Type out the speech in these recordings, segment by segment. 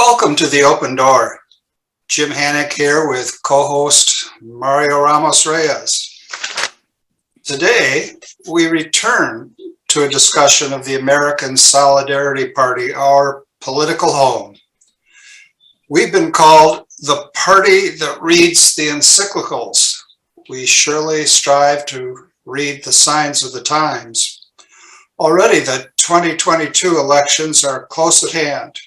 Welcome to The Open Door. Jim Hannick here with co-host Mario Ramos-Reyes. Today, we return to a discussion of the American Solidarity Party, our political home. We've been called the party that reads the encyclicals. We surely strive to read the signs of the times. Already the 2022 elections are close at hand.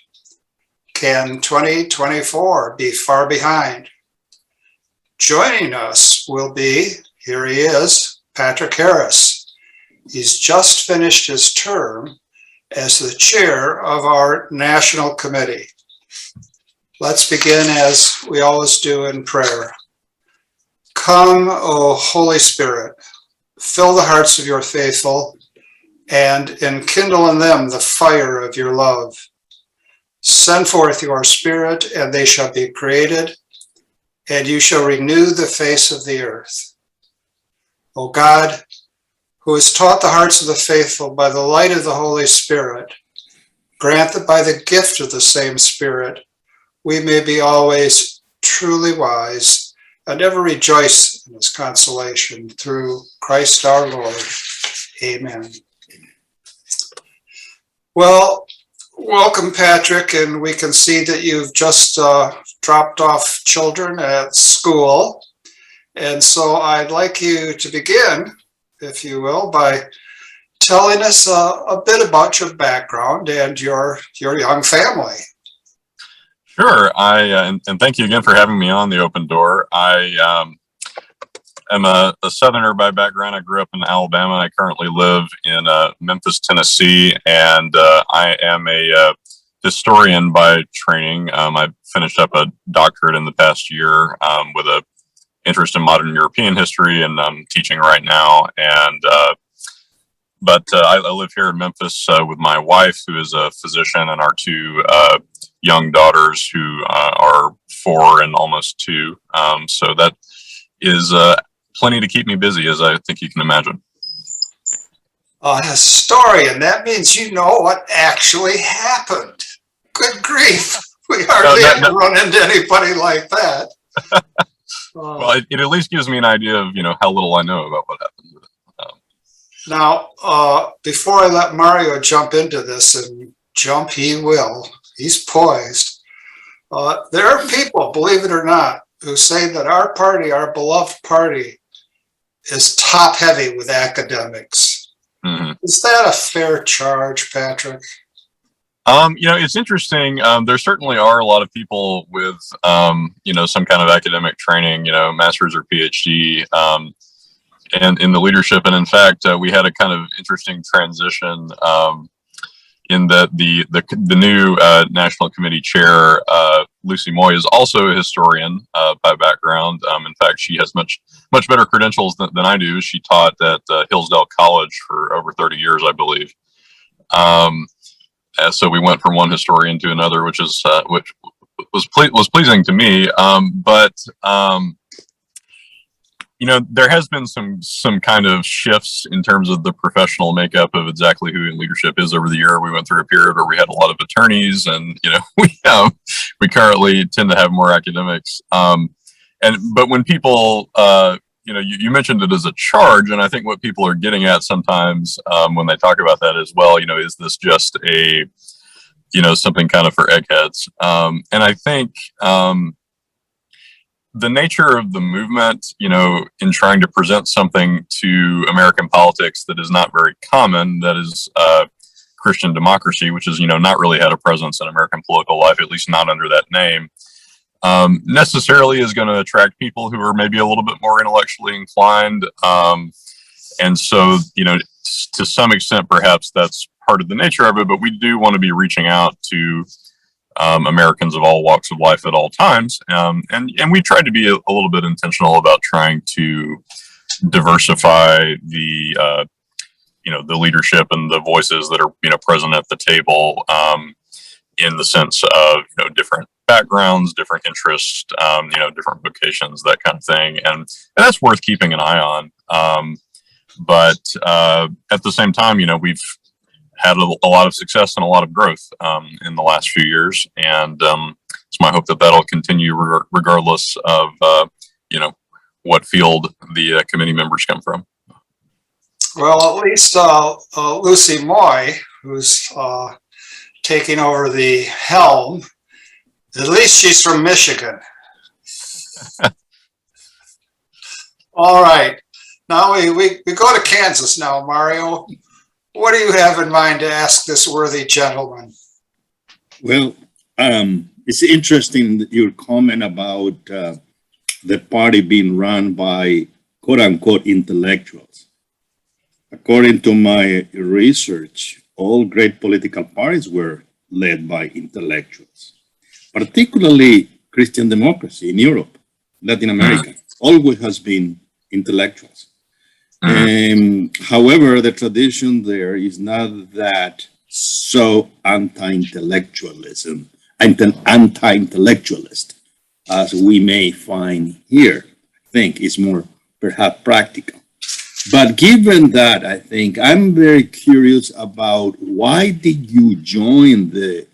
Can 2024 be far behind? Joining us will be, here he is, Patrick Harris. He's just finished his term as the chair of our national committee. Let's begin as we always do in prayer. Come, O Holy Spirit, fill the hearts of your faithful and enkindle in them the fire of your love. Send forth your Spirit, and they shall be created, and you shall renew the face of the earth. O God, who has taught the hearts of the faithful by the light of the Holy Spirit, grant that by the gift of the same Spirit, we may be always truly wise and ever rejoice in his consolation through Christ our Lord. Amen. Well, welcome, Patrick, and we can see that you've just dropped off children at school. And so I'd like you to begin, if you will, by telling us a bit about your background and your young family. Sure. And thank you again for having me on The Open Door. I am a Southerner by background. I grew up in Alabama. I currently live in Memphis, Tennessee, and I am a historian by training. I finished up a doctorate in the past year with an interest in modern European history, and I'm teaching right now. But I live here in Memphis with my wife, who is a physician, and our two young daughters, who are 4 and almost 2. So that is plenty to keep me busy, as I think you can imagine. A historian, that means you know what actually happened. Good grief. We hardly ever run into anybody like that. Well, it at least gives me an idea of, how little I know about what happened. Now, before I let Mario jump into this, and jump he will, he's poised. There are people, believe it or not, who say that our party, our beloved party, is top heavy with academics. Mm-hmm. Is that a fair charge, Patrick? It's interesting. There certainly are a lot of people with, some kind of academic training, master's or PhD, and in the leadership. And in fact, we had a kind of interesting transition in that the new National Committee chair, Lucy Moy, is also a historian by background. In fact, she has much better credentials than I do. She taught at Hillsdale College for over 30 years, I believe. So we went from one historian to another, which was pleasing to me. But there has been some kind of shifts in terms of the professional makeup of exactly who in leadership is over the year. We went through a period where we had a lot of attorneys, and we currently tend to have more academics. But when people, you mentioned it as a charge, and I think what people are getting at sometimes when they talk about that as well, is this just a, something kind of for eggheads? And I think the nature of the movement, in trying to present something to American politics that is not very common, that is Christian democracy, which is, not really had a presence in American political life, at least not under that name, necessarily is going to attract people who are maybe a little bit more intellectually inclined. And so, to some extent, perhaps that's part of the nature of it, but we do want to be reaching out to Americans of all walks of life at all times. And we tried to be a little bit intentional about trying to diversify the leadership and the voices that are, present at the table, in the sense of, different backgrounds, different interests, different vocations, that kind of thing. And that's worth keeping an eye on. But at the same time, we've had a lot of success and a lot of growth in the last few years, and it's my hope that that'll continue regardless of what field the committee members come from. Well, at least Lucy Moy, who's taking over the helm, at least she's from Michigan. All right. Now we go to Kansas now, Mario. What do you have in mind to ask this worthy gentleman? Well, it's interesting that your comment about the party being run by quote unquote intellectuals. According to my research, all great political parties were led by intellectuals, particularly Christian democracy in Europe, Latin America, always has been intellectuals. However, the tradition there is not that so anti-intellectualist as we may find here. I think it's more perhaps practical. But given that, I think I'm very curious about why did you join the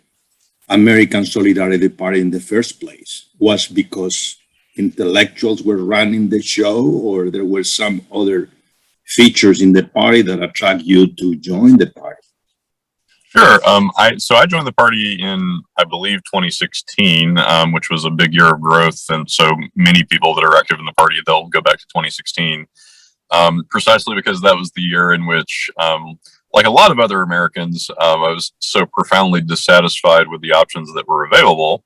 American Solidarity Party in the first place? Was because intellectuals were running the show, or there were some other features in the party that attract you to join the party? Sure. I joined the party in, I believe, 2016, which was a big year of growth, and so many people that are active in the party, they'll go back to 2016, precisely because that was the year in which, like a lot of other Americans, I was so profoundly dissatisfied with the options that were available.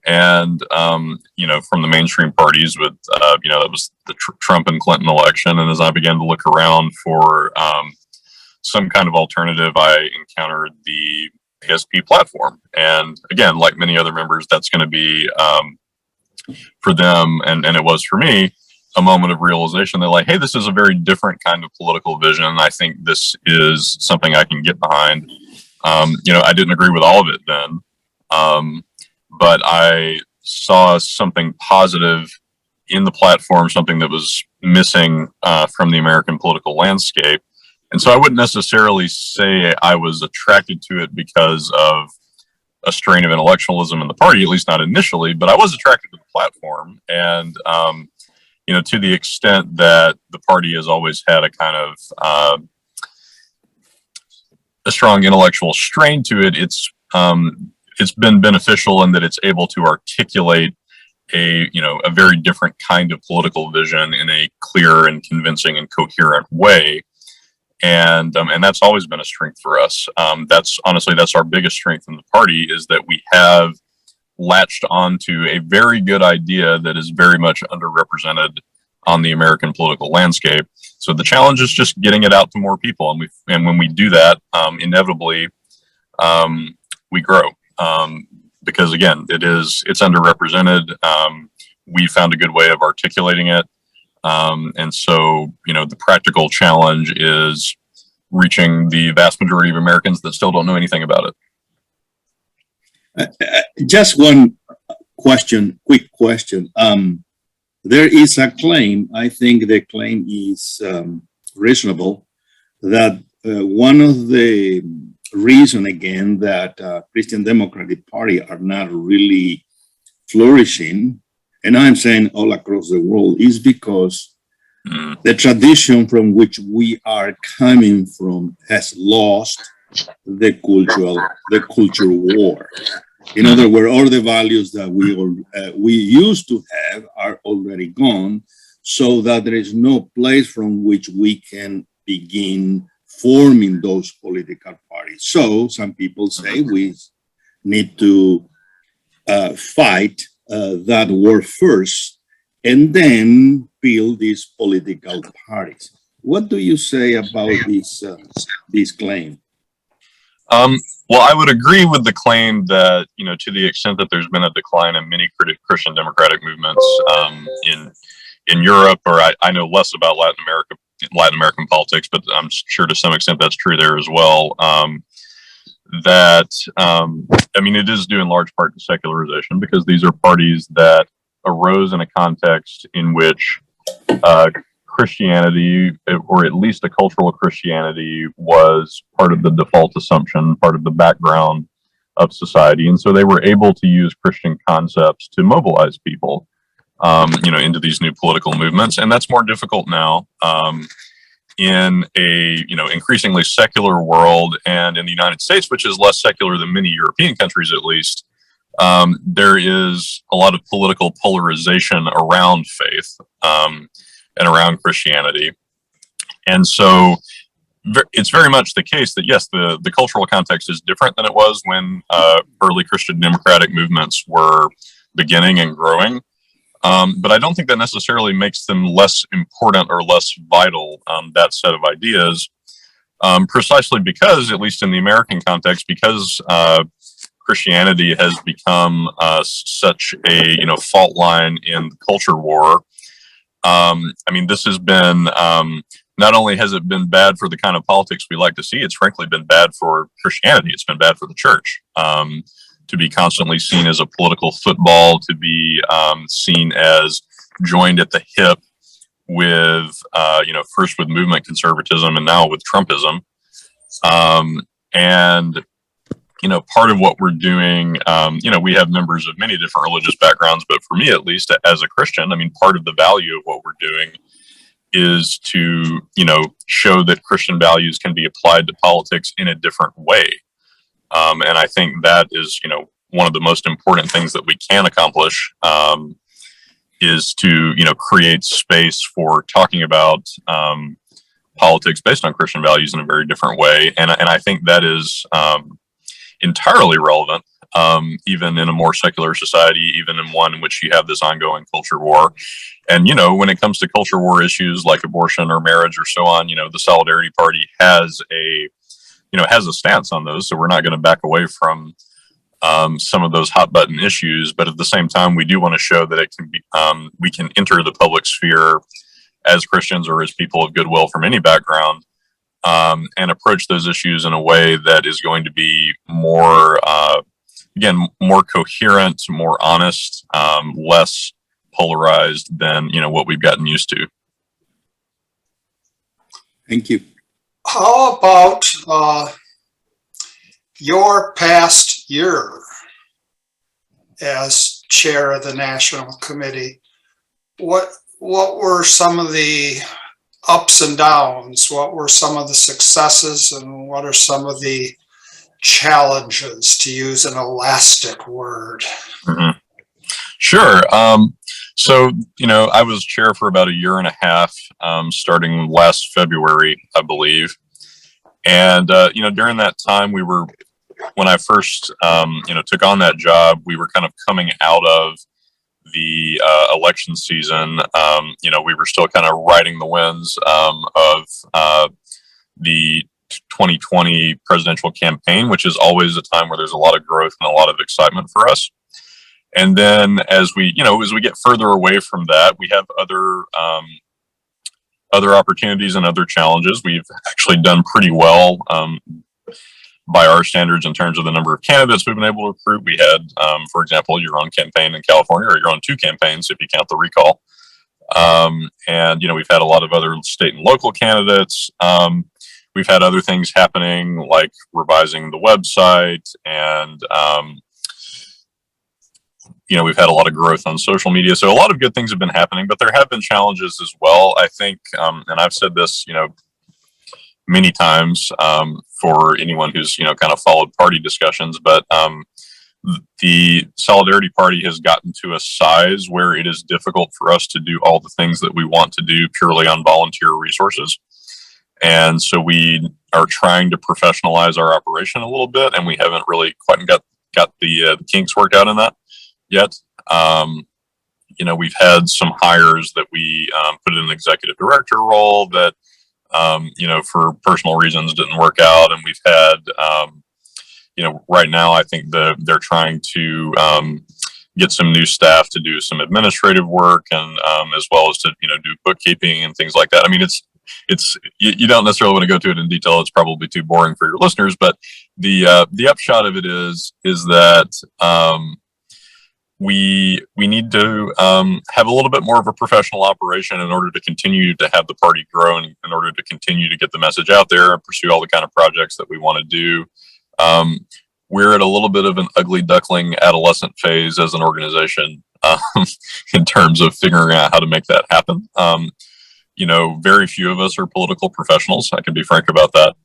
And, from the mainstream parties with, that was the Trump and Clinton election. And as I began to look around for some kind of alternative, I encountered the ASP platform. And again, like many other members, that's going to be for them, and it was for me, a moment of realization that, like, hey, this is a very different kind of political vision. I think this is something I can get behind. I didn't agree with all of it then. But I saw something positive in the platform, something that was missing from the American political landscape. And so I wouldn't necessarily say I was attracted to it because of a strain of intellectualism in the party, at least not initially, but I was attracted to the platform. And, to the extent that the party has always had a kind of a strong intellectual strain to it, it's been beneficial in that it's able to articulate a very different kind of political vision in a clear and convincing and coherent way. And that's always been a strength for us. That's our biggest strength in the party, is that we have latched onto a very good idea that is very much underrepresented on the American political landscape. So the challenge is just getting it out to more people. And when we do that, inevitably, we grow. Because again, it's underrepresented. We found a good way of articulating it. And so, the practical challenge is reaching the vast majority of Americans that still don't know anything about it. Just one quick question. There is a claim, I think the claim is reasonable, that one of the reason again that Christian Democratic Party are not really flourishing, and I'm saying all across the world, is because the tradition from which we are coming from has lost the culture war. In other words, all the values that we used to have are already gone, so that there is no place from which we can begin forming those political parties. So some people say we need to fight that war first and then build these political parties. What do you say about this claim? Well, I would agree with the claim that, to the extent that there's been a decline in many Christian democratic movements in Europe, or I know less about Latin American politics, but I'm sure to some extent that's true there as well. It is due in large part to secularization, because these are parties that arose in a context in which Christianity, or at least a cultural Christianity, was part of the default assumption, part of the background of society. And so they were able to use Christian concepts to mobilize people, into these new political movements. And that's more difficult now. In a increasingly secular world, and in the United States, which is less secular than many European countries, at least, there is a lot of political polarization around faith and around Christianity. And so it's very much the case that, yes, the cultural context is different than it was when early Christian democratic movements were beginning and growing. But I don't think that necessarily makes them less important or less vital, that set of ideas, precisely because, at least in the American context, because Christianity has become such a fault line in the culture war. This has been, not only has it been bad for the kind of politics we like to see, it's frankly been bad for Christianity. It's been bad for the church. To be constantly seen as a political football, to be seen as joined at the hip with, first with movement conservatism and now with Trumpism. And part of what we're doing, we have members of many different religious backgrounds, but for me, at least as a Christian, part of the value of what we're doing is to, show that Christian values can be applied to politics in a different way. And I think that is, one of the most important things that we can accomplish, is to, create space for talking about politics based on Christian values in a very different way. And I think that is entirely relevant, even in a more secular society, even in one in which you have this ongoing culture war. And, when it comes to culture war issues like abortion or marriage or so on, the Solidarity Party has a stance on those. So we're not going to back away from some of those hot button issues, but at the same time, we do want to show that it can be, we can enter the public sphere as Christians or as people of goodwill from any background, and approach those issues in a way that is going to be more, more coherent, more honest, less polarized than, what we've gotten used to. Thank you. How about your past year as chair of the National Committee? What were some of the ups and downs? What were some of the successes, and what are some of the challenges, to use an elastic word? Mm-hmm. Sure. So, I was chair for about a year and a half, starting last February, I believe. And, during that time, when I first, took on that job, we were kind of coming out of the election season. We were still kind of riding the winds of the 2020 presidential campaign, which is always a time where there's a lot of growth and a lot of excitement for us. And then as we get further away from that, we have other opportunities and other challenges. We've actually done pretty well by our standards in terms of the number of candidates we've been able to recruit. We had, for example, your own campaign in California, or your own two campaigns if you count the recall. And we've had a lot of other state and local candidates. We've had other things happening like revising the website, and we've had a lot of growth on social media. So a lot of good things have been happening, but there have been challenges as well. I think, and I've said this, many times, for anyone who's, kind of followed party discussions, but the Solidarity Party has gotten to a size where it is difficult for us to do all the things that we want to do purely on volunteer resources. And so we are trying to professionalize our operation a little bit, and we haven't really quite got the kinks worked out in that yet. We've had some hires that we put in an executive director role that, for personal reasons didn't work out. And we've had, right now, I think they're trying to get some new staff to do some administrative work, and as well as to, do bookkeeping and things like that. You don't necessarily want to go to it in detail. It's probably too boring for your listeners, but the upshot of it is that, we need to have a little bit more of a professional operation in order to continue to have the party grow and in order to continue to get the message out there and pursue all the kind of projects that we want to do. We're at a little bit of an ugly duckling adolescent phase as an organization in terms of figuring out how to make that happen. Very few of us are political professionals. I can be frank about that.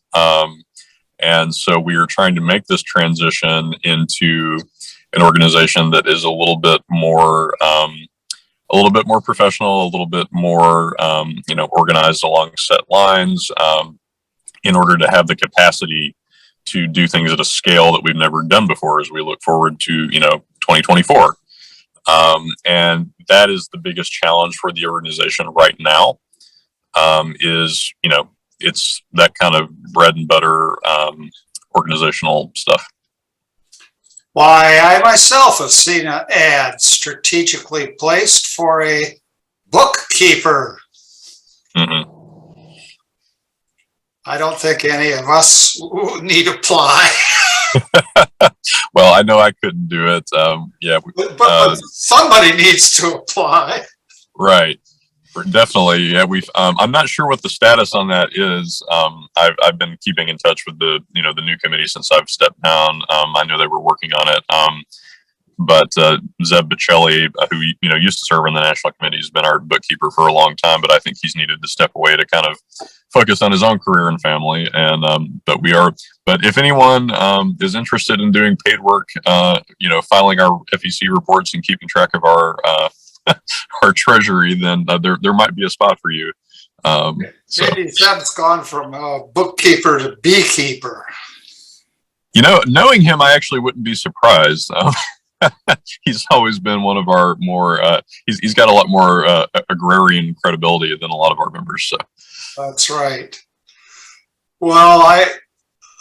And so we are trying to make this transition into an organization that is a little bit more professional, a little bit more, organized along set lines, in order to have the capacity to do things at a scale that we've never done before as we look forward to, 2024. And that is the biggest challenge for the organization right now, it's that kind of bread and butter organizational stuff. Why, I myself have seen an ad strategically placed for a bookkeeper. Mm-hmm. I don't think any of us need apply. Well, I know I couldn't do it. But somebody needs to apply. Right. Definitely. Yeah. I'm not sure what the status on that is. I've been keeping in touch with the new committee since I've stepped down. I know they were working on it. But Zeb Bocelli, who used to serve on the national committee, has been our bookkeeper for a long time. But I think he's needed to step away to kind of focus on his own career and family. And but if anyone is interested in doing paid work, filing our FEC reports and keeping track of our our treasury, then there might be a spot for you. Maybe Zeb's gone from bookkeeper to beekeeper. Knowing him, I actually wouldn't be surprised. He's always been one of our more, he's got a lot more agrarian credibility than a lot of our members. So that's right. Well,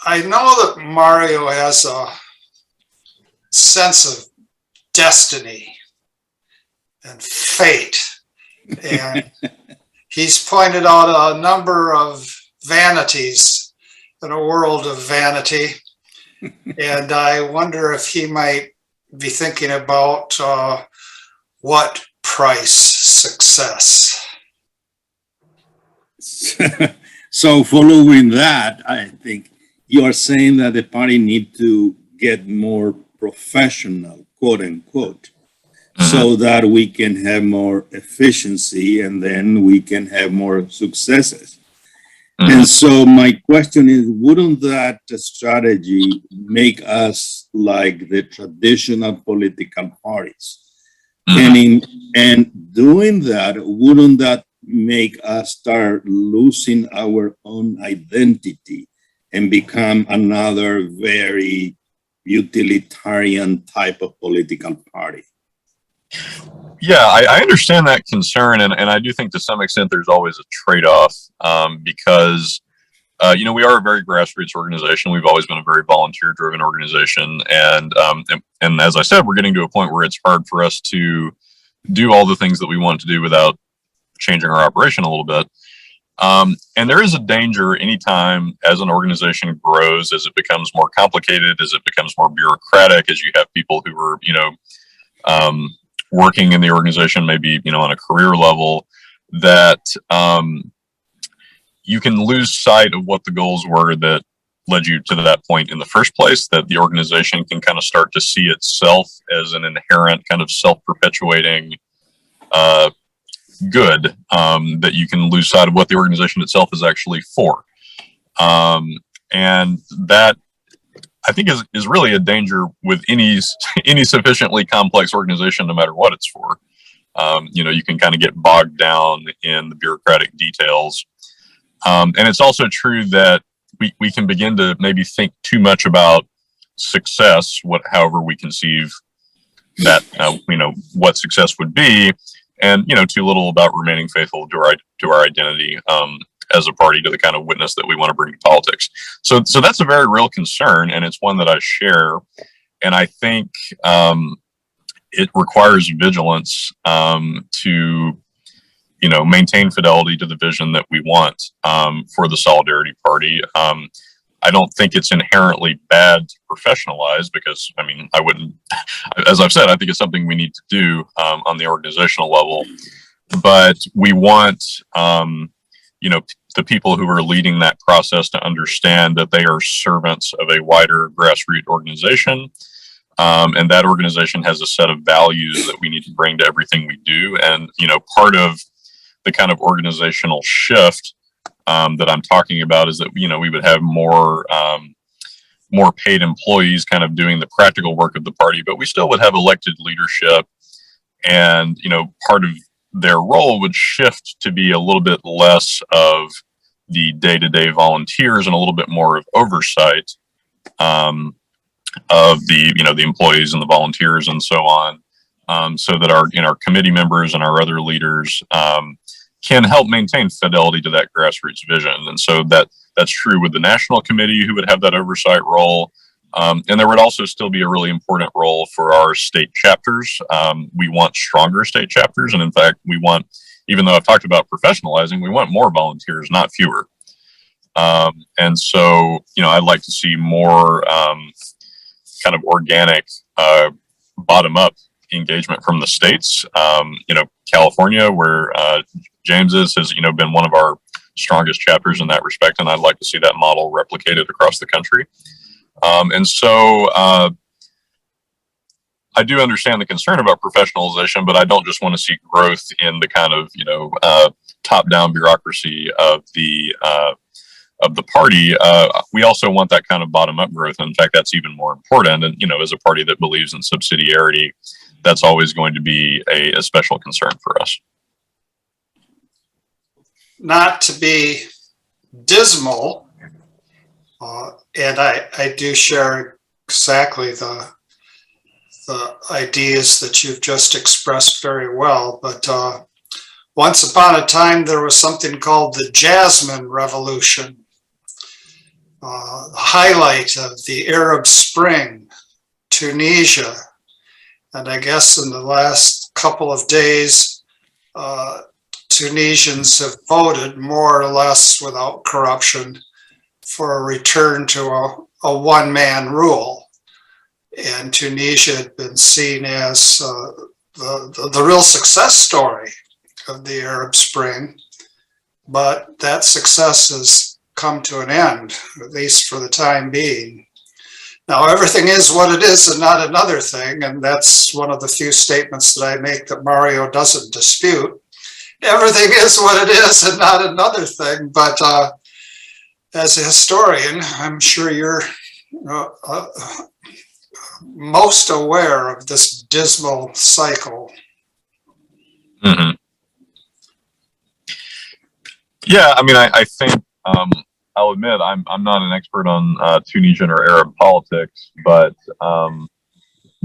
I know that Mario has a sense of destiny and fate, and he's pointed out a number of vanities in a world of vanity, and I wonder if he might be thinking about what price success. So following that, I think you are saying that the party need to get more professional, quote unquote, so that we can have more efficiency and then we can have more successes. And so my question is, wouldn't that strategy make us like the traditional political parties? And doing that, wouldn't that make us start losing our own identity and become another very utilitarian type of political party? Yeah, I understand that concern, and I do think to some extent there's always a trade-off, because we are a very grassroots organization. We've always been a very volunteer-driven organization, and as I said, we're getting to a point where it's hard for us to do all the things that we want to do without changing our operation a little bit. And there is a danger anytime as an organization grows, as it becomes more complicated, as it becomes more bureaucratic, as you have people who are working in the organization, maybe, on a career level, that you can lose sight of what the goals were that led you to that point in the first place, that the organization can kind of start to see itself as an inherent kind of self-perpetuating good, that you can lose sight of what the organization itself is actually for. And that, I think, is really a danger with any sufficiently complex organization, no matter what it's for. You can kind of get bogged down in the bureaucratic details. And it's also true that we can begin to maybe think too much about success, however we conceive that, what success would be, and, too little about remaining faithful to our identity, as a party, to the kind of witness that we want to bring to politics. So that's a very real concern, and it's one that I share. And I think it requires vigilance to, maintain fidelity to the vision that we want for the Solidarity Party. I don't think it's inherently bad to professionalize because, I mean, I wouldn't, as I've said, I think it's something we need to do on the organizational level. But we want, the people who are leading that process to understand that they are servants of a wider grassroots organization. And that organization has a set of values that we need to bring to everything we do. And, part of the kind of organizational shift that I'm talking about is that, we would have more paid employees kind of doing the practical work of the party, but we still would have elected leadership. And, part of their role would shift to be a little bit less of the day-to-day volunteers and a little bit more of oversight of the employees and the volunteers and so on, so that our committee members and our other leaders can help maintain fidelity to that grassroots vision. And so that's true with the national committee, who would have that oversight role. And there would also still be a really important role for our state chapters. We want stronger state chapters. And in fact, we want, even though I've talked about professionalizing, we want more volunteers, not fewer. And so, I'd like to see more kind of organic bottom-up engagement from the states. California, where James has been one of our strongest chapters in that respect, and I'd like to see that model replicated across the country. And so I do understand the concern about professionalization, but I don't just want to see growth in the kind of top-down bureaucracy of the party. We also want that kind of bottom-up growth. In fact, that's even more important. And as a party that believes in subsidiarity, that's always going to be a special concern for us. Not to be dismal, and I do share exactly the ideas that you've just expressed very well, but once upon a time there was something called the Jasmine Revolution, highlight of the Arab Spring, Tunisia, and I guess in the last couple of days Tunisians have voted more or less without corruption for a return to a one-man rule. And Tunisia had been seen as the real success story of the Arab Spring, but that success has come to an end, at least for the time being. Now, everything is what it is and not another thing, and that's one of the few statements that I make that Mario doesn't dispute. Everything is what it is and not another thing, but as a historian, I'm sure you're most aware of this dismal cycle. Mm-hmm. Yeah, I mean, I think I'll admit I'm not an expert on Tunisian or Arab politics, but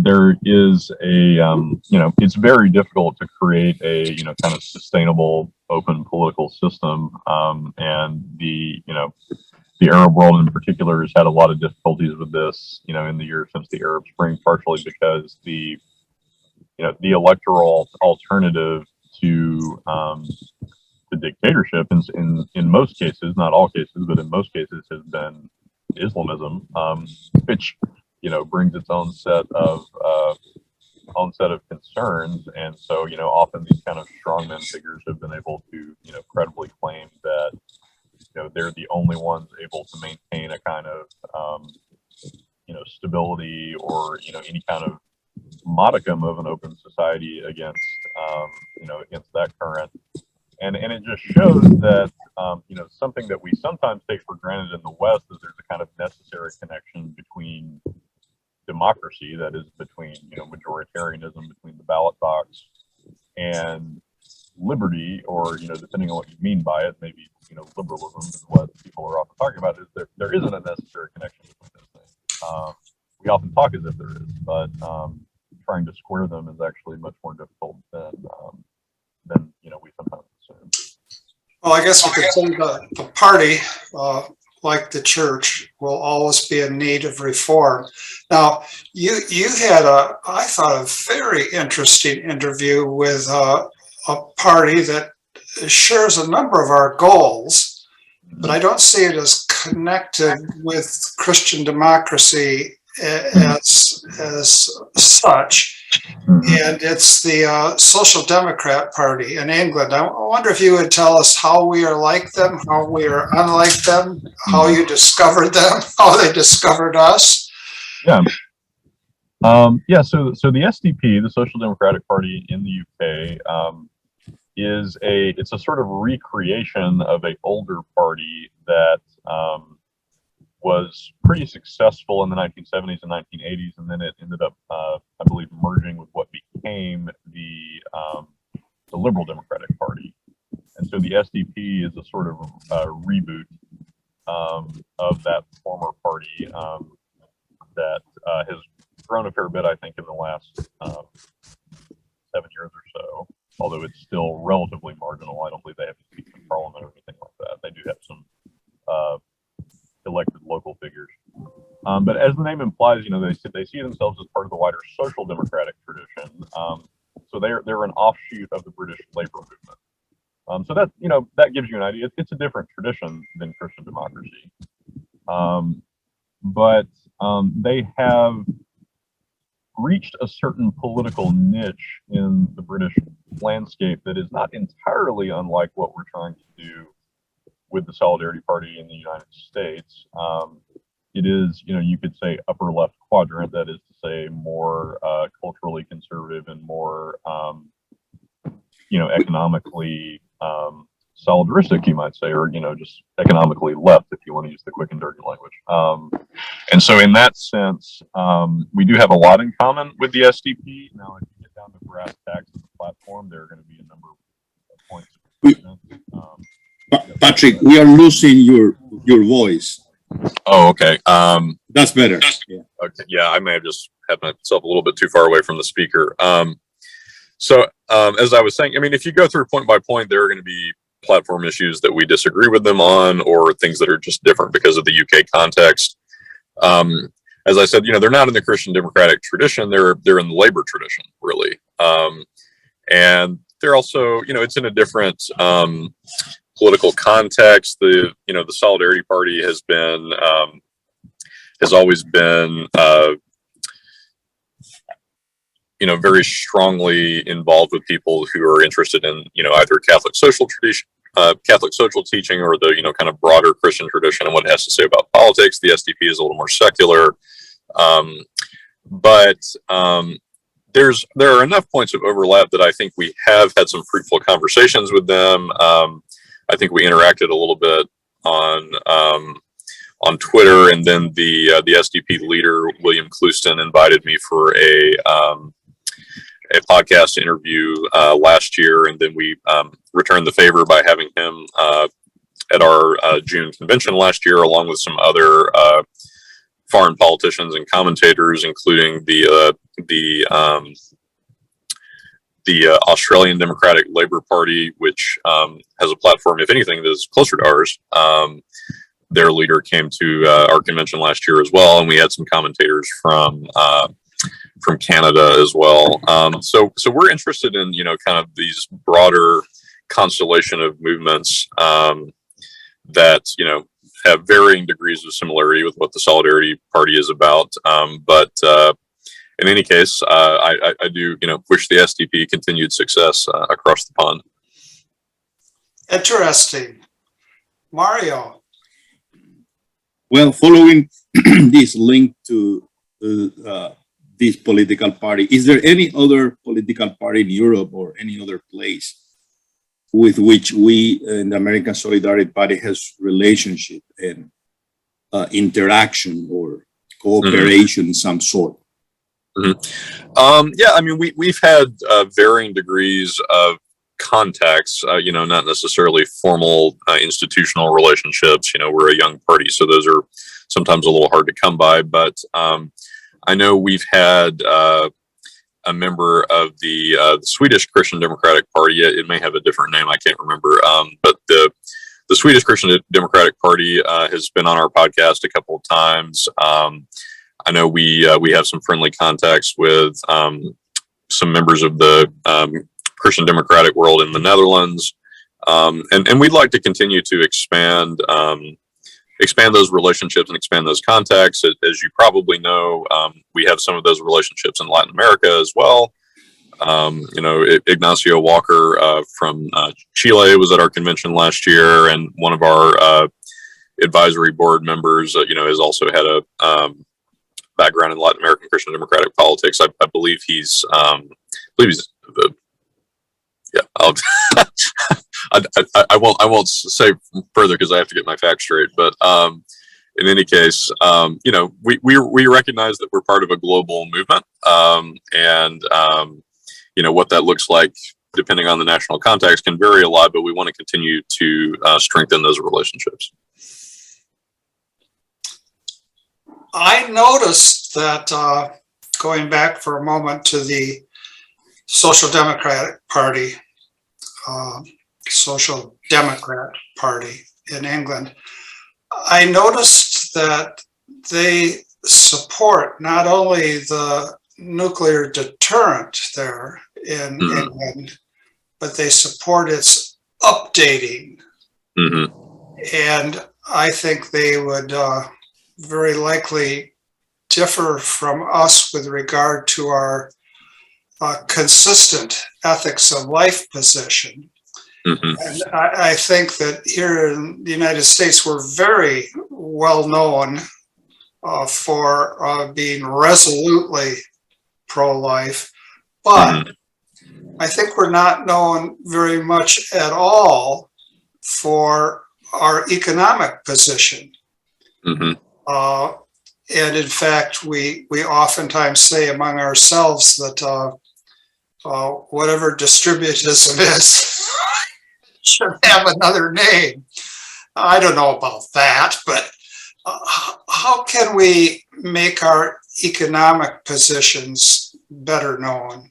there is it's very difficult to create a kind of sustainable, open political system, and the Arab world in particular has had a lot of difficulties with this, in the years since the Arab Spring, partially because the electoral alternative to dictatorship in most cases, not all cases, but in most cases has been Islamism, which brings its own set of concerns. And so often these kind of strongman figures have been able to credibly claim that they're the only ones able to maintain a kind of stability or any kind of modicum of an open society against that current. And it just shows that something that we sometimes take for granted in the West is there's a kind of necessary connection between democracy, that is between majoritarianism, between the ballot box, and liberty, or depending on what you mean by it, maybe liberalism is what people are often talking about. Is there isn't a necessary connection between those things. We often talk as if there is, but trying to square them is actually much more difficult than we sometimes assume. Well, I guess we could say the party, like the church, will always be in need of reform. Now, you had I thought, a very interesting interview with a party that shares a number of our goals, but I don't see it as connected with Christian democracy as such. And it's the Social Democrat Party in England. I wonder if you would tell us how we are like them, how we are unlike them, how you discovered them, how they discovered us. Yeah. So the SDP, the Social Democratic Party in the UK, it's a sort of recreation of an older party that was pretty successful in the 1970s and 1980s, and then it ended up, I believe, merging with what became the Liberal Democratic Party. And so the SDP is a sort of reboot of that former party that has grown a fair bit, I think, in the last 7 years or so, although it's still relatively marginal. I don't believe they have to speak in parliament or anything like that. They do have some elected local figures. But as the name implies, they see themselves as part of the wider social democratic tradition. So they're an offshoot of the British labor movement. So that gives you an idea. It's a different tradition than Christian democracy. But they have reached a certain political niche in the British landscape that is not entirely unlike what we're trying to do with the Solidarity Party in the United States. It is, you could say upper left quadrant, that is to say more culturally conservative and more, economically solidaristic, you might say, or, just economically left, if you want to use the quick and dirty language. And so in that sense, we do have a lot in common with the SDP. Now, if you get down to brass tacks of the platform, there are going to be a number of points. Patrick, we are losing your voice. Oh, okay. That's better. Yeah. Okay. Yeah, I may have just had myself a little bit too far away from the speaker. So as I was saying, if you go through point by point, there are going to be platform issues that we disagree with them on, or things that are just different because of the UK context. As I said, they're not in the Christian democratic tradition. They're in the labor tradition, really. And they're also, it's in a different political context. The Solidarity Party has always been very strongly involved with people who are interested in either Catholic social tradition, Catholic social teaching, or the kind of broader Christian tradition and what it has to say about politics. The SDP is a little more secular, but there are enough points of overlap that I think we have had some fruitful conversations with them. I think we interacted a little bit on Twitter, and then the SDP leader, William Clouston, invited me for a podcast interview last year, and then we returned the favor by having him at our June convention last year, along with some other foreign politicians and commentators, including the Australian Democratic Labour Party, which has a platform, if anything, that is closer to ours. Their leader came to our convention last year as well, and we had some commentators from Canada as well. So we're interested in kind of these broader constellation of movements that have varying degrees of similarity with what the Solidarity Party is about. But in any case, I do wish the SDP continued success across the pond. Interesting. Mario. Well, following this link to this political party, is there any other political party in Europe or any other place with which we in the American Solidarity Party has relationship and interaction or cooperation in some sort? Mm-hmm. We've had varying degrees of contacts, not necessarily formal institutional relationships. We're a young party, so those are sometimes a little hard to come by, but I know we've had a member of the Swedish Christian Democratic Party. It may have a different name, I can't remember, but the Swedish Christian Democratic Party has been on our podcast a couple of times. I know we have some friendly contacts with some members of the Christian Democratic world in the Netherlands, and we'd like to continue to expand expand those relationships and expand those contacts. As you probably know, we have some of those relationships in Latin America as well. Ignacio Walker from Chile was at our convention last year, and one of our advisory board members, has also had a background in Latin American Christian democratic politics. I believe he's, yeah. I won't say further because I have to get my facts straight. But in any case, we recognize that we're part of a global movement, and what that looks like, depending on the national context, can vary a lot. But we want to continue to strengthen those relationships. I noticed that, going back for a moment to the Social Democrat Party in England, I noticed that they support not only the nuclear deterrent there in England, but they support its updating. And I think they would very likely differ from us with regard to our consistent ethics of life position. And I think that here in the United States, we're very well known for being resolutely pro-life, but I think we're not known very much at all for our economic position. And in fact, we oftentimes say among ourselves that whatever distributism is should have another name. I don't know about that, but how can we make our economic positions better known?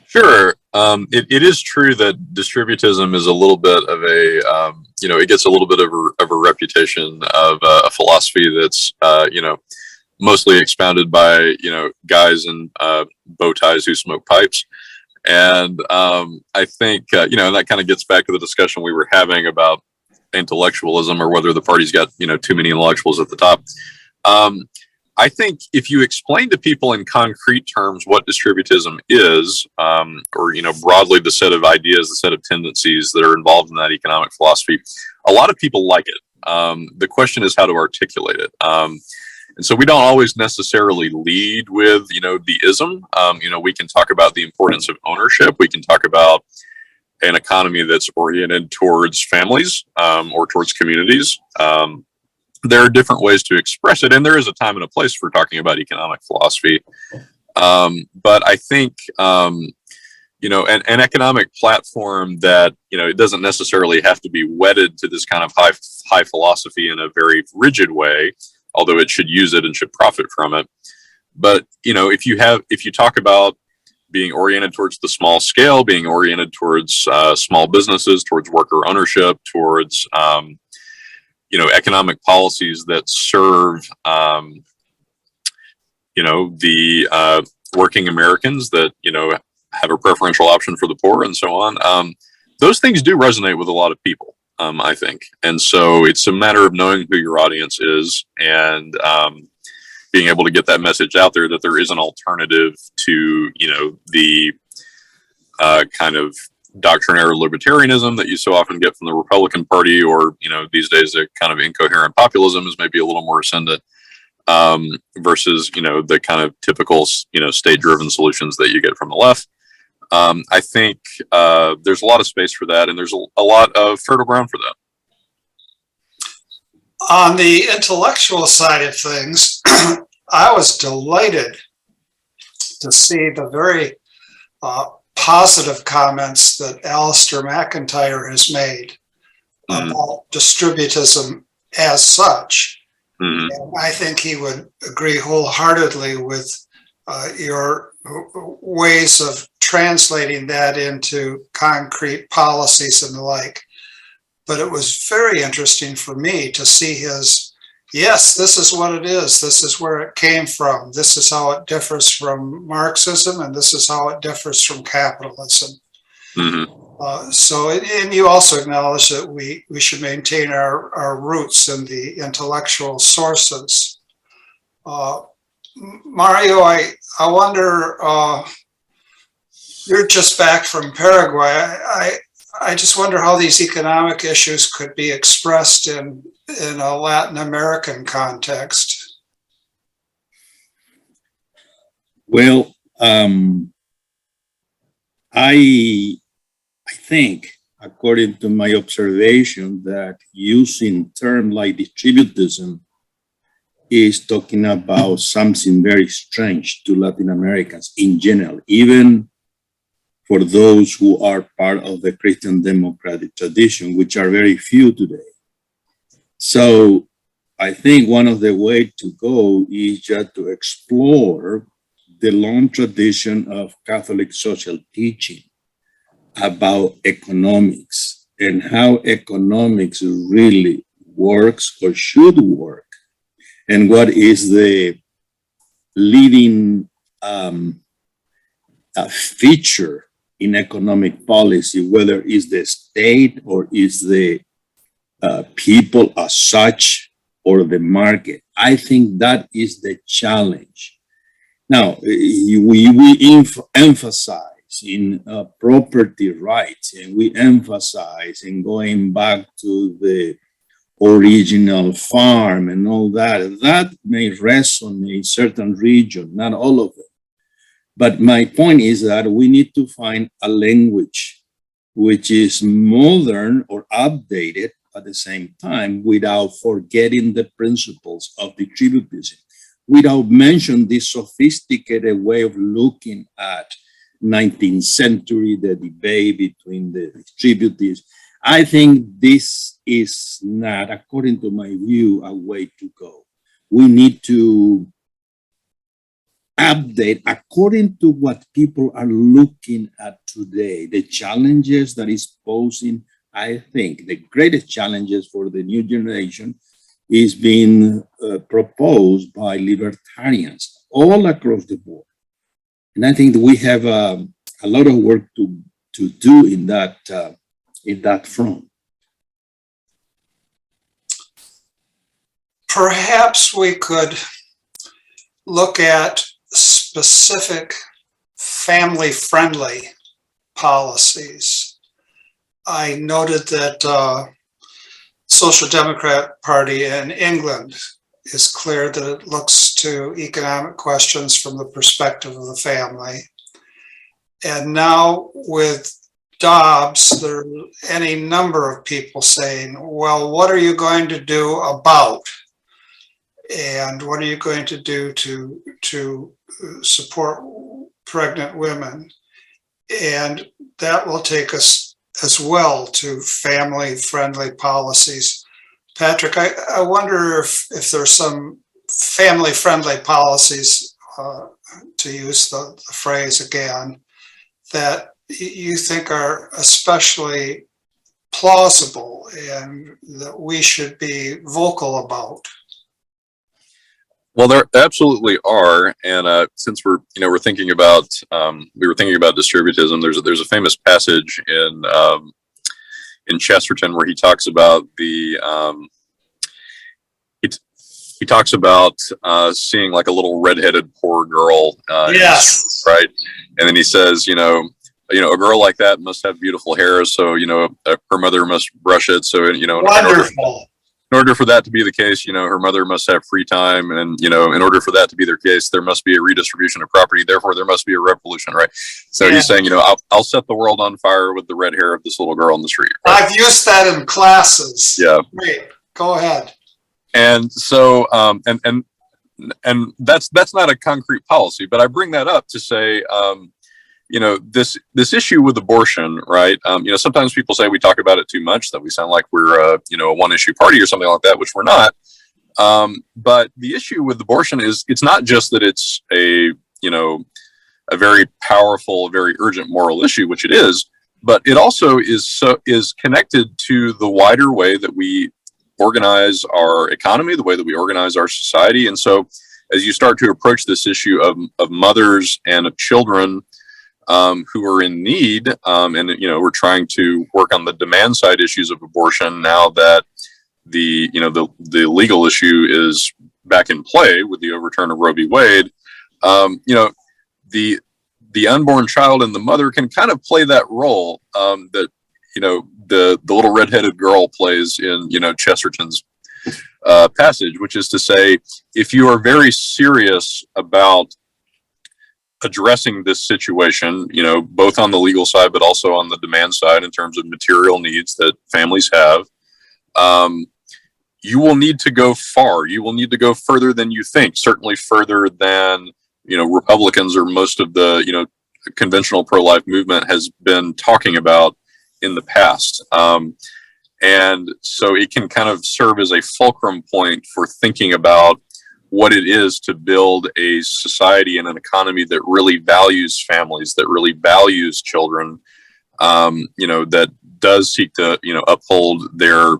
Sure. It is true that distributism is a little bit of a, it gets a little bit of a reputation of a philosophy that's, mostly expounded by, guys in bow ties who smoke pipes. And I think, and that kind of gets back to the discussion we were having about intellectualism, or whether the party's got, too many intellectuals at the top. I think if you explain to people in concrete terms what distributism is, or, broadly the set of ideas, the set of tendencies that are involved in that economic philosophy, a lot of people like it. The question is how to articulate it. And so we don't always necessarily lead with, the ism. We can talk about the importance of ownership. We can talk about an economy that's oriented towards families, or towards communities. There are different ways to express it, and there is a time and a place for talking about economic philosophy. But I think, an economic platform that, it doesn't necessarily have to be wedded to this kind of high philosophy in a very rigid way, although it should use it and should profit from it. But, if you talk about being oriented towards the small scale, being oriented towards small businesses, towards worker ownership, towards, economic policies that serve, the working Americans that, have a preferential option for the poor and so on. Those things do resonate with a lot of people, I think. And so it's a matter of knowing who your audience is, and being able to get that message out there that there is an alternative to, the kind of doctrinaire libertarianism that you so often get from the Republican Party, or, these days a kind of incoherent populism is maybe a little more ascendant, versus, the kind of typical, state-driven solutions that you get from the left. I think there's a lot of space for that, and there's a lot of fertile ground for that. On the intellectual side of things, I was delighted to see the very positive comments that Alistair McIntyre has made about distributism as such. And I think he would agree wholeheartedly with your ways of translating that into concrete policies and the like. But it was very interesting for me to see his, yes, this is what it is. This is where it came from. This is how it differs from Marxism, and this is how it differs from capitalism. And you also acknowledge that we should maintain our roots in the intellectual sources. Mario, I wonder, you're just back from Paraguay. I just wonder how these economic issues could be expressed in a Latin American context. Well, I think, according to my observation, that using terms like distributism is talking about something very strange to Latin Americans in general, even for those who are part of the Christian democratic tradition, which are very few today. So I think one of the ways to go is just to explore the long tradition of Catholic social teaching about economics and how economics really works or should work, and what is the leading feature in economic policy, whether it's the state or is the people as such or the market. I think that is the challenge. Now, we emphasize in property rights, and we emphasize in going back to the original farm and all that. That may resonate in certain regions, not all of them. But my point is that we need to find a language which is modern or updated at the same time without forgetting the principles of distributism, without mentioning this sophisticated way of looking at 19th century, the debate between the distributives. I think this is not, according to my view, a way to go. We need to update according to what people are looking at today, the challenges that is posing. I think the greatest challenges for the new generation is being proposed by libertarians all across the board. And I think that we have a lot of work to do in that front. Perhaps we could look at specific family-friendly policies. I noted that Social Democrat Party in England is clear that it looks to economic questions from the perspective of the family. And now with Dobbs, there are any number of people saying, well, what are you going to do about? And what are you going to do to support pregnant women? And that will take us as well to family-friendly policies. Patrick, I wonder if there's some family-friendly policies, to use the phrase again, that you think are especially plausible and that we should be vocal about. Well, there absolutely are, and since we're thinking about distributism, there's a famous passage in Chesterton where he talks about he talks about seeing like a little redheaded poor girl, yes, right, and then he says, a girl like that must have beautiful hair, so her mother must brush it, so wonderful. In order for that to be the case, her mother must have free time, and in order for that to be their case, there must be a redistribution of property. Therefore, there must be a revolution, right? So he's saying, I'll set the world on fire with the red hair of this little girl in the street. Right? I've used that in classes. Yeah. Great. Go ahead. And so, and that's not a concrete policy, but I bring that up to say, this issue with abortion, right? Sometimes people say we talk about it too much, that we sound like we're a one-issue party or something like that, which we're not. But the issue with abortion is it's not just that it's a very powerful, very urgent moral issue, which it is, but it also is connected to the wider way that we organize our economy, the way that we organize our society. And so as you start to approach this issue of mothers and of children, who are in need. And, we're trying to work on the demand side issues of abortion now that the legal issue is back in play with the overturn of Roe v. Wade. The unborn child and the mother can kind of play that role that, the little redheaded girl plays in, Chesterton's passage, which is to say, if you are very serious about addressing this situation, both on the legal side, but also on the demand side in terms of material needs that families have, you will need to go far. You will need to go further than you think, certainly further than, Republicans or most of the, conventional pro-life movement has been talking about in the past. And so it can kind of serve as a fulcrum point for thinking about what it is to build a society and an economy that really values families, that really values children, that does seek to, uphold their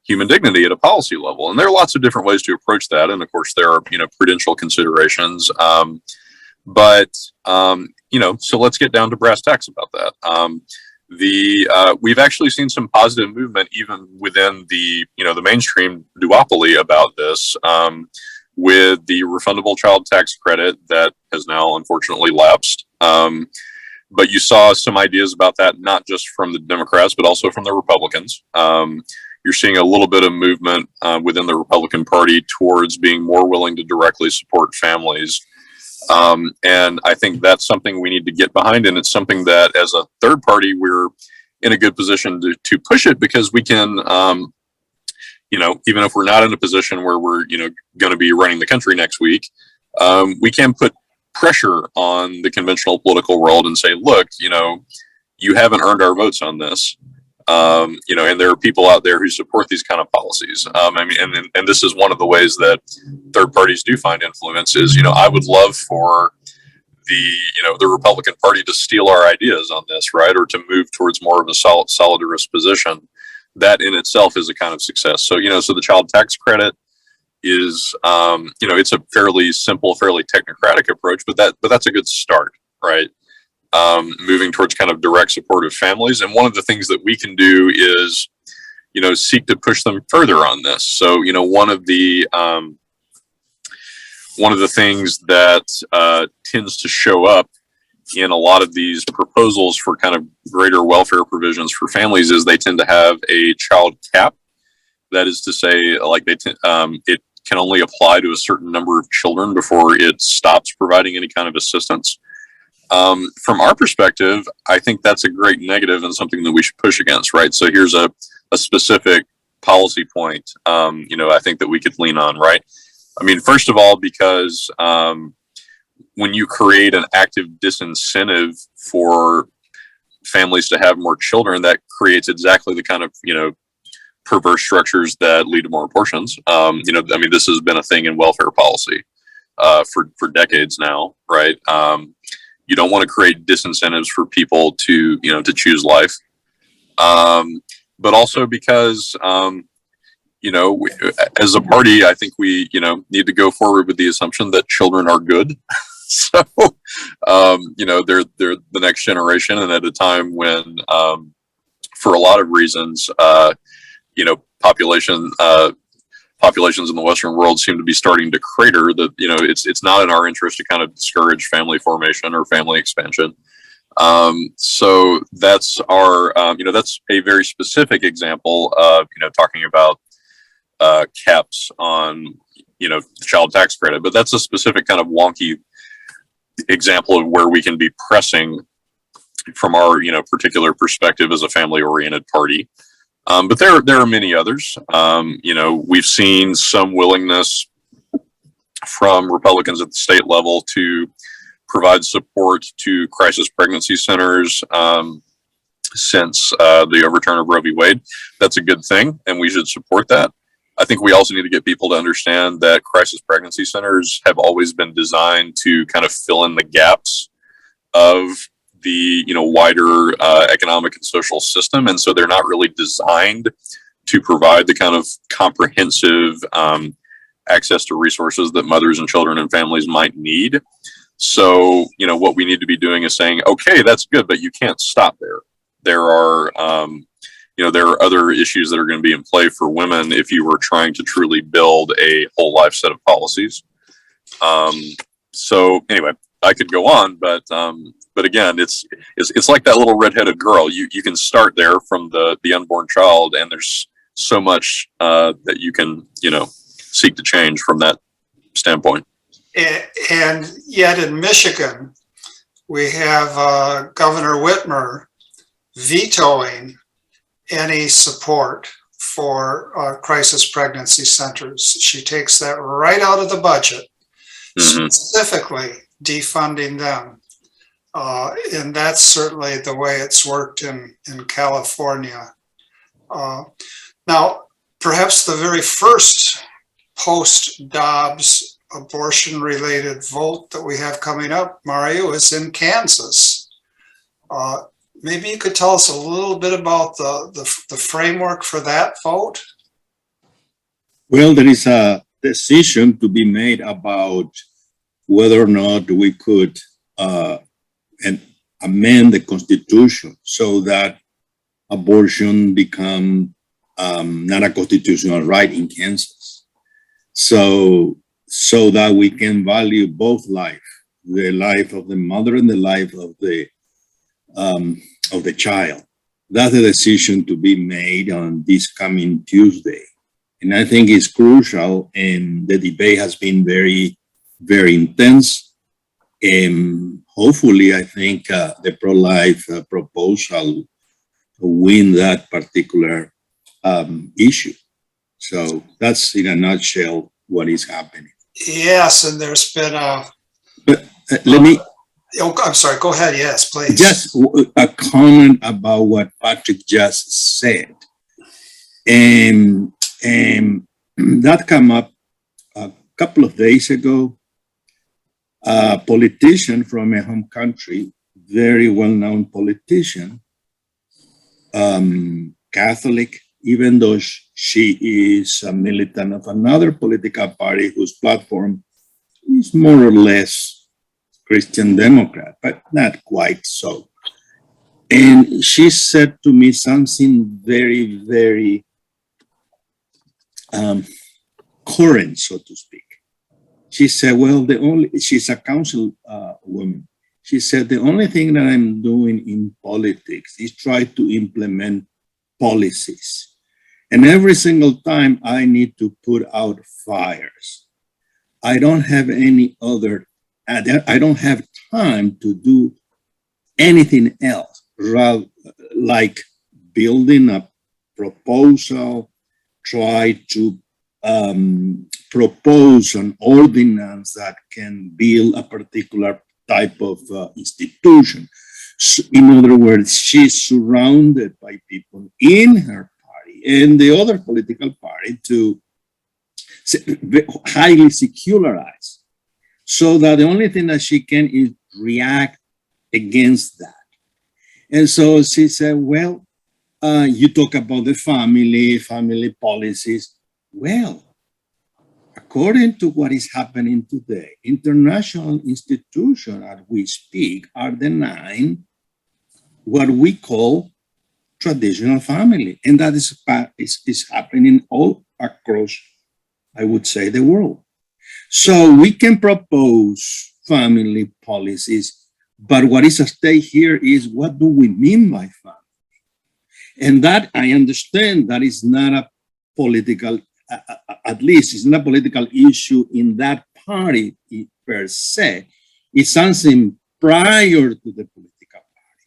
human dignity at a policy level. And there are lots of different ways to approach that. And of course, there are, prudential considerations. So let's get down to brass tacks about that. We've actually seen some positive movement even within the mainstream duopoly about this, with the refundable child tax credit that has now unfortunately lapsed. But you saw some ideas about that, not just from the Democrats, but also from the Republicans. You're seeing a little bit of movement within the Republican Party towards being more willing to directly support families. And I think that's something we need to get behind. And it's something that as a third party, we're in a good position to push it, because we can, even if we're not in a position where we're, going to be running the country next week, we can put pressure on the conventional political world and say, look, you haven't earned our votes on this. And there are people out there who support these kind of policies. And this is one of the ways that third parties do find influence is, I would love for the Republican Party to steal our ideas on this, right? Or to move towards more of a solidarist position. That in itself is a kind of success. So, so the child tax credit is, it's a fairly simple, fairly technocratic approach, but that's a good start, right? Moving towards kind of direct support of families. And one of the things that we can do is, seek to push them further on this. So, one of the things that tends to show up in a lot of these proposals for kind of greater welfare provisions for families is they tend to have a child cap. That is to say, like it can only apply to a certain number of children before it stops providing any kind of assistance. From our perspective, I think that's a great negative and something that we should push against, right? So here's a specific policy point, I think that we could lean on, right? First of all, because when you create an active disincentive for families to have more children, that creates exactly the kind of, perverse structures that lead to more abortions. This has been a thing in welfare policy for decades now, right? You don't want to create disincentives for people to choose life. But also because, as a party, I think we, need to go forward with the assumption that children are good. So, they're the next generation. And at a time when, for a lot of reasons, populations in the Western world seem to be starting to crater, that, it's not in our interest to kind of discourage family formation or family expansion. So that's our, that's a very specific example of, talking about caps on, child tax credit, but that's a specific kind of wonky example of where we can be pressing from our, particular perspective as a family-oriented party. But there are many others. We've seen some willingness from Republicans at the state level to provide support to crisis pregnancy centers since the overturn of Roe v. Wade. That's a good thing, and we should support that. I think we also need to get people to understand that crisis pregnancy centers have always been designed to kind of fill in the gaps of the wider economic and social system, and so they're not really designed to provide the kind of comprehensive access to resources that mothers and children and families might need. So, what we need to be doing is saying, okay, that's good, but you can't stop there. There are, there are other issues that are going to be in play for women if you were trying to truly build a whole life set of policies. So anyway, I could go on, but again, it's like that little redheaded girl. You can start there from the unborn child, and there's so much that you can seek to change from that standpoint. And yet in Michigan, we have Governor Whitmer vetoing any support for crisis pregnancy centers. She takes that right out of the budget, specifically defunding them. And that's certainly the way it's worked in California. Now, perhaps the very first post-Dobbs abortion-related vote that we have coming up, Mario, is in Kansas. Maybe you could tell us a little bit about the framework for that vote? Well, there is a decision to be made about whether or not we could amend the Constitution so that abortion become not a constitutional right in Kansas. So that we can value both life, the life of the mother and the life of the child. That's a decision to be made on this coming Tuesday. And I think it's crucial, and the debate has been very, very intense. And hopefully, I think the pro-life proposal will win that particular issue. So that's in a nutshell what is happening. Yes, and there's been Let me. Oh, I'm sorry. Go ahead. Yes, please. Just a comment about what Patrick just said, and that came up a couple of days ago. A politician from a home country, very well-known politician, Catholic, even though she is a militant of another political party whose platform is more or less Christian Democrat, but not quite so. And she said to me something very, very current, so to speak. She said, well, she's a council woman. She said, the only thing that I'm doing in politics is try to implement policies. And every single time I need to put out fires. I don't have I don't have time to do anything else, rather like building a proposal, try to propose an ordinance that can build a particular type of institution. So, in other words, she's surrounded by people in her party and the other political party to highly secularize, so that the only thing that she can is react against that. And so she said, well, you talk about the family policies. Well, according to what is happening today, international institutions as we speak are denying what we call traditional family. And that is happening all across, I would say, the world. So we can propose family policies, but what is at stake here is, what do we mean by family? And that, I understand, that is not a political, at least it's not a political issue in that party per se. It's something prior to the political party.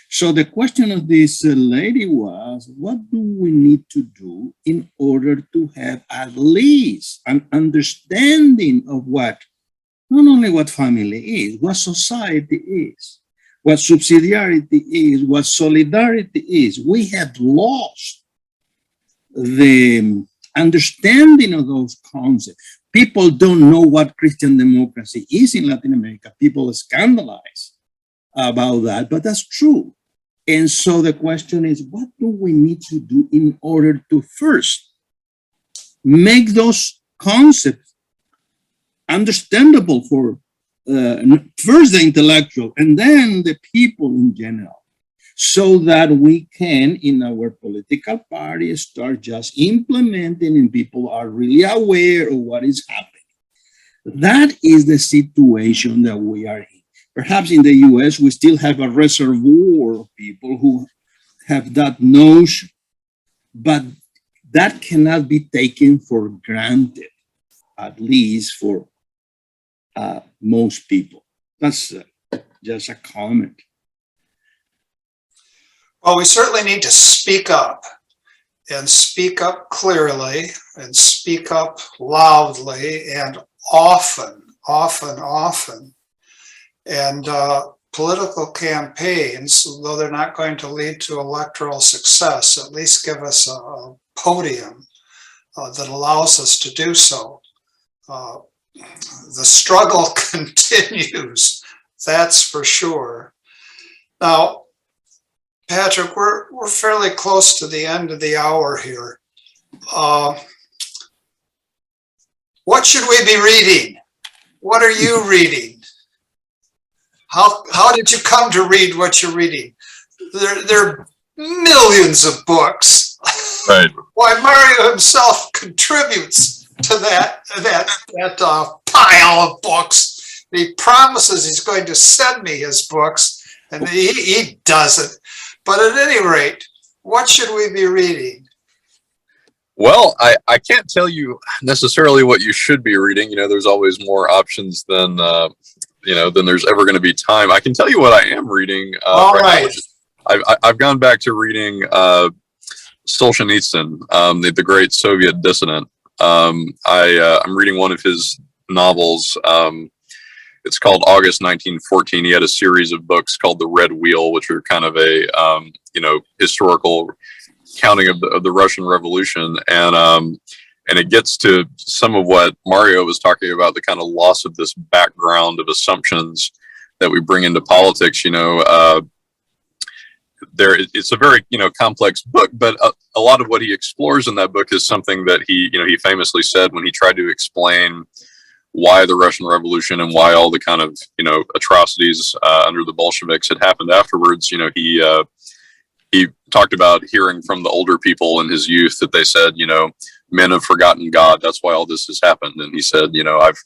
So the question of this lady was, what do we need to do in order to have at least an understanding of what, not only what family is, what society is, what subsidiarity is, what solidarity is. We have lost the understanding of those concepts. People don't know what Christian democracy is in Latin America. People are scandalized about that, but that's true. And so the question is, what do we need to do in order to first make those concepts understandable for first the intellectual and then the people in general, so that we can, in our political party, start just implementing and people are really aware of what is happening. That is the situation that we are in. Perhaps in the US, we still have a reservoir of people who have that notion, but that cannot be taken for granted, at least for most people. That's just a comment. Well, we certainly need to speak up and speak up clearly and speak up loudly and often. And political campaigns, though they're not going to lead to electoral success, at least give us a podium that allows us to do so. The struggle continues, that's for sure. Now, Patrick, we're fairly close to the end of the hour here. What should we be reading? What are you reading? How did you come to read what you're reading? There are millions of books. Right. Why, Mario himself contributes to that pile of books. He promises he's going to send me his books, and he doesn't. But at any rate, what should we be reading? Well, I can't tell you necessarily what you should be reading. You know, there's always more options than there's ever going to be time. I can tell you what I am reading. All right. I've gone back to reading Solzhenitsyn, the great Soviet dissident. I'm reading one of his novels. It's called August 1914. He had a series of books called The Red Wheel, which are kind of a historical counting of the Russian Revolution, and it gets to some of what Mario was talking about, the kind of loss of this background of assumptions that we bring into politics. It's a very complex book, but a lot of what he explores in that book is something that he famously said when he tried to explain why the Russian Revolution and why all the kind of atrocities under the Bolsheviks had happened afterwards. He talked about hearing from the older people in his youth that they said, men have forgotten God. That's why all this has happened. And he said, I've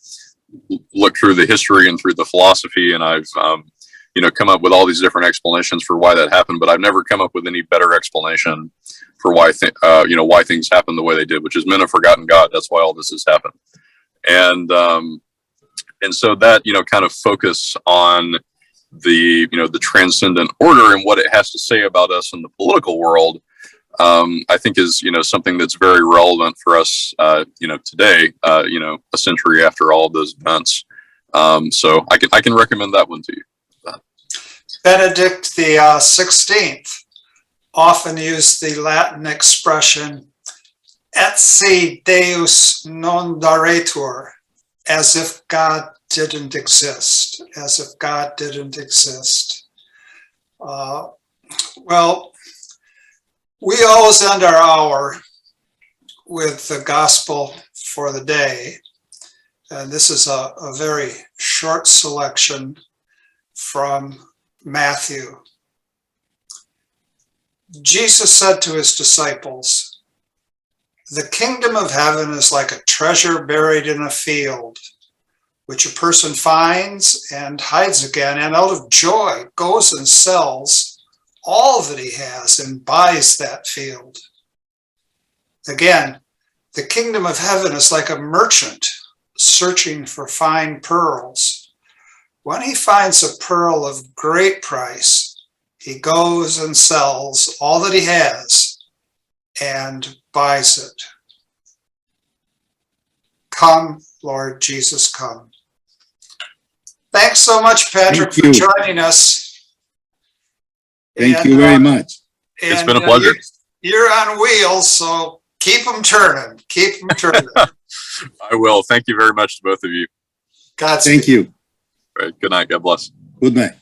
looked through the history and through the philosophy, and I've come up with all these different explanations for why that happened, but I've never come up with any better explanation for why things happened the way they did, which is men have forgotten God. That's why all this has happened. And so that, kind of focus on the transcendent order and what it has to say about us in the political world, I think is, something that's very relevant for us, today, a century after all of those events. So I can recommend that one to you. Benedict the 16th often used the Latin expression et si Deus non daretur, as if God didn't exist, as if God didn't exist. Well, we always end our hour with the gospel for the day. And this is a very short selection from Matthew. Jesus said to his disciples, "The kingdom of heaven is like a treasure buried in a field, which a person finds and hides again, and out of joy goes and sells all that he has and buys that field." Again, the kingdom of heaven is like a merchant searching for fine pearls. When he finds a pearl of great price, he goes and sells all that he has and buys it. Come, Lord Jesus, come. Thanks so much, Patrick, for joining us. Thank you very much. It's been a pleasure. You're on wheels, so keep them turning. Keep them turning. I will. Thank you very much to both of you. Godspeed. Thank you. Right. Good night. God bless. Good night.